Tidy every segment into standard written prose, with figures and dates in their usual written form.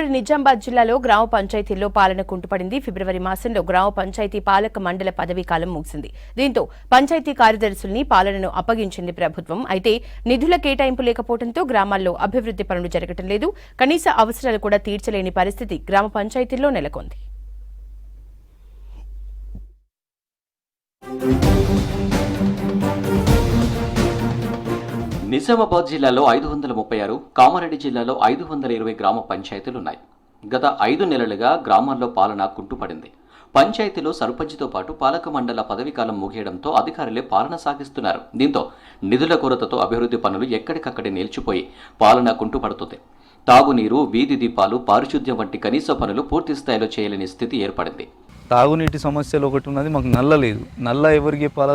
ఉమ్మడి నిజామాబాద్ జిల్లాలో గ్రామ పంచాయతీల్లో పాలన కుంటుపడింది. ఫిబ్రవరి మాసంలో గ్రామ పంచాయతీ పాలక మండల పదవీ కాలం ముగిసింది. దీంతో పంచాయతీ కార్యదర్శుల్ని పాలనను అప్పగించింది ప్రభుత్వం. అయితే నిధుల కేటాయింపు లేకపోవడంతో గ్రామాల్లో అభివృద్ధి పనులు జరగటం లేదు. కనీస అవసరాలు కూడా తీర్చలేని పరిస్థితి గ్రామ పంచాయతీల్లో నెలకొంది. నిజామాబాద్ జిల్లాలో 536, కామారెడ్డి జిల్లాలో 520 గ్రామ పంచాయతీలున్నాయి. గత 5 నెలలుగా గ్రామాల్లో పాలన కుంటుపడింది. పంచాయతీలో సర్పంచ్తో పాటు పాలక మండల పదవీకాలం ముగియడంతో అధికారులే పాలన సాగిస్తున్నారు. దీంతో నిధుల కొరతతో అభివృద్ధి పనులు ఎక్కడికక్కడే నిలిచిపోయి పాలన కుంటుపడుతుంది. తాగునీరు, వీధి దీపాలు, పారిశుద్ధ్యం వంటి కనీస పనులు పూర్తి స్థాయిలో చేయలేని స్థితి ఏర్పడింది. తాగునీటి సమస్యలు ఒకటి ఉన్నది, మాకు నల్ల లేదు. నల్ల ఎవరికి చెప్పాలా?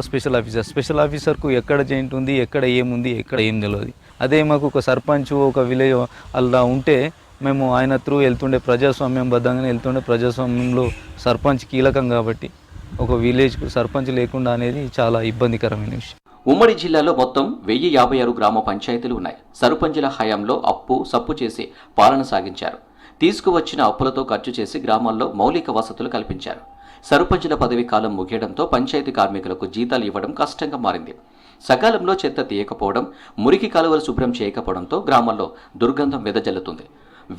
స్పెషల్ ఆఫీసర్కు ఎక్కడ జాయింట్ ఉంది, ఎక్కడ ఏముంది, ఎక్కడ ఏం తెలియదు. అదే మాకు ఒక సర్పంచ్, ఒక విలేజ్ అలా ఉంటే మేము ఆయన త్రూ వెళ్తుండే, ప్రజాస్వామ్యం బద్దంగానే వెళ్తుండే. ప్రజాస్వామ్యంలో సర్పంచ్ కీలకం కాబట్టి ఒక విలేజ్కు సర్పంచ్ లేకుండా అనేది చాలా ఇబ్బందికరమైన విషయం. ఉమ్మడి జిల్లాలో మొత్తం 1056 గ్రామ పంచాయతీలు ఉన్నాయి. సర్పంచుల హయాంలో అప్పు సప్పు చేసి పాలన సాగించారు. తీసుకువచ్చిన అప్పులతో ఖర్చు చేసి గ్రామాల్లో మౌలిక వసతులు కల్పించారు. సర్పంచుల పదవి కాలం ముగియడంతో పంచాయతీ కార్మికులకు జీతాలు ఇవ్వడం కష్టంగా మారింది. సకాలంలో చెత్త తీయకపోవడం, మురికి కాలువలు శుభ్రం చేయకపోవడంతో గ్రామాల్లో దుర్గంధం వెదజల్లుతుంది.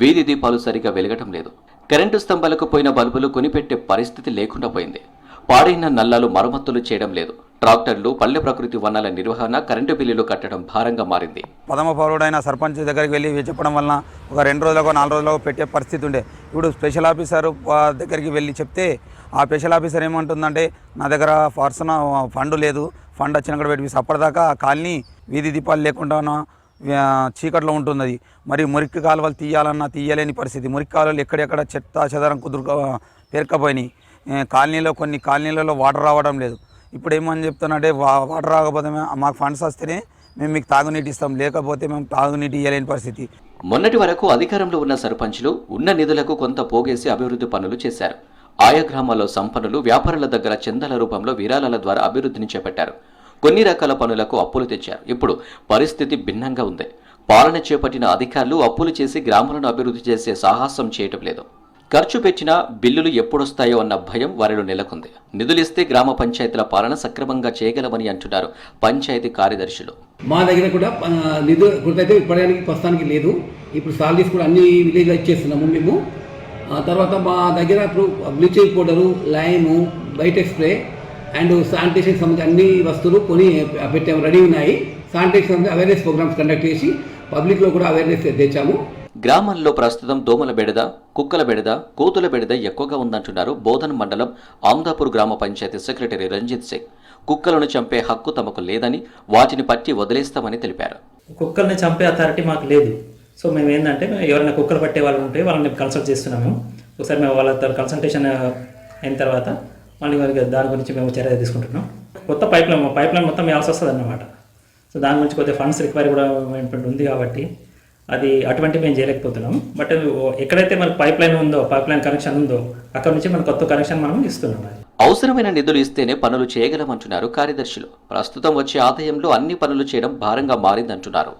వీధి దీపాలు సరిగా వెలగటం లేదు. కరెంటు స్తంభాలకు పోయిన బల్బులు కొనిపెట్టే పరిస్థితి లేకుండా పోయింది. పాడైన నల్లాలు మరమ్మతులు చేయడం లేదు. ట్రాక్టర్లు, పల్లె ప్రకృతి వనాల నిర్వహణ, కరెంటు బిల్లులు కట్టడం భారంగా మారింది. ప్రథమ పౌరుడైన సర్పంచ్ దగ్గరికి వెళ్ళి చెప్పడం వలన ఒక 2 రోజులకు 4 రోజులకు పెట్టే పరిస్థితి ఉండే. ఇప్పుడు స్పెషల్ ఆఫీసర్ దగ్గరికి వెళ్ళి చెప్తే ఆ స్పెషల్ ఆఫీసర్ ఏమంటుందంటే, నా దగ్గర ఫండ్ లేదు, ఫండ్ వచ్చినక్కడ పెట్టి అప్పటిదాకా కాలనీ వీధి దీపాలు లేకుండా చీకట్లో ఉంటున్నది. మరి మురికి కాలువలు తీయాలన్నా తీయలేని పరిస్థితి. మురికి కాలువలు ఎక్కడెక్కడ చెత్త చెదరం పేరుకపోయినాయి. కొన్ని కాలనీలలో వాటర్ రావడం లేదు. ఇప్పుడు ఏమని చెప్తానంటే, వాటర్ రాకపోతే మాకు ఫండ్స్ వస్తేనే మేము మీకు తాగునీటి ఇస్తాం, లేకపోతే మేము తాగునీటి ఇవ్వలేని పరిస్థితి. మొన్నటి వరకు అధికారంలో ఉన్న సర్పంచ్లు ఉన్న నిధులకు కొంత పోగేసి అభివృద్ధి పనులు చేశారు. ఆయా గ్రామాల్లో సంపన్నులు, వ్యాపారుల దగ్గర చందాల రూపంలో విరాళాల ద్వారా అభివృద్ధిని చేపట్టారు. కొన్ని రకాల పనులకు అప్పులు తెచ్చారు. ఇప్పుడు పరిస్థితి భిన్నంగా ఉంది. పాలన చేపట్టిన అధికారులు అప్పులు చేసి గ్రామాలను అభివృద్ధి చేసే సాహసం చేయటం లేదు. ఖర్చు పెట్టినా బిల్లులు ఎప్పుడొస్తాయో అన్న భయం వారిలో నెలకొంది. నిధులిస్తే గ్రామ పంచాయతీల పాలన సక్రమంగా చేయగలమని అంటున్నారు పంచాయతీ కార్యదర్శులు. మా దగ్గర కూడా నిధులు ఇప్పుడైతే ఇప్పటికి ప్రస్తుతానికి లేదు. ఇప్పుడు సాలరీస్ కూడా అన్ని విలేజ్లో ఇచ్చేస్తున్నాము మేము. తర్వాత మా దగ్గర ఇప్పుడు bleaching powder, lime, biotech spray and sanitation సంబంధించి అన్ని వస్తువులు కొని పెట్టాము, రెడీ ఉన్నాయి. శానిటేషన్ అవేర్నెస్ ప్రోగ్రామ్స్ కండక్ట్ చేసి పబ్లిక్లో కూడా అవేర్నెస్ తెచ్చాము. గ్రామాల్లో ప్రస్తుతం దోమల బెడద, కుక్కల బెడద, కోతుల బెడద ఎక్కువగా ఉందంటున్నారు బోధన్ మండలం ఆమ్దాపూర్ గ్రామ పంచాయతీ సెక్రటరీ రంజిత్ సింగ్. కుక్కలను చంపే హక్కు తమకు లేదని, వాటిని పట్టి వదిలేస్తామని తెలిపారు. కుక్కల్ని చంపే అథారిటీ మాకు లేదు. సో మేము ఏంటంటే, ఎవరైనా కుక్కలు పట్టే వాళ్ళు ఉంటే వాళ్ళని కన్సల్ట్ చేస్తున్నాము. ఒకసారి మేము వాళ్ళతో కన్సల్టేషన్ అయిన తర్వాత మళ్ళీ దాని గురించి మేము చర్య తీసుకుంటున్నాం. కొత్త పైప్ లైన్ మొత్తం వేయాల్సి వస్తుంది అన్నమాట. సో దాని గురించి కొద్దిగా ఫండ్స్ రిక్వైరీ కూడా ఉంది కాబట్టి అది అటువంటి మేము చేయలేకపోతున్నాం. బట్ ఎక్కడైతే మనకు పైప్ లైన్ కనెక్షన్ ఉందో అక్కడ నుంచి మన కొత్త కనెక్షన్ మనం ఇస్తున్నాం. అవసరమైన నిధులు ఇస్తేనే పనులు చేయగలమంటున్నారు కార్యదర్శులు. ప్రస్తుతం వచ్చే ఆదాయంలో అన్ని పనులు చేయడం భారంగా మారిందంటున్నారు.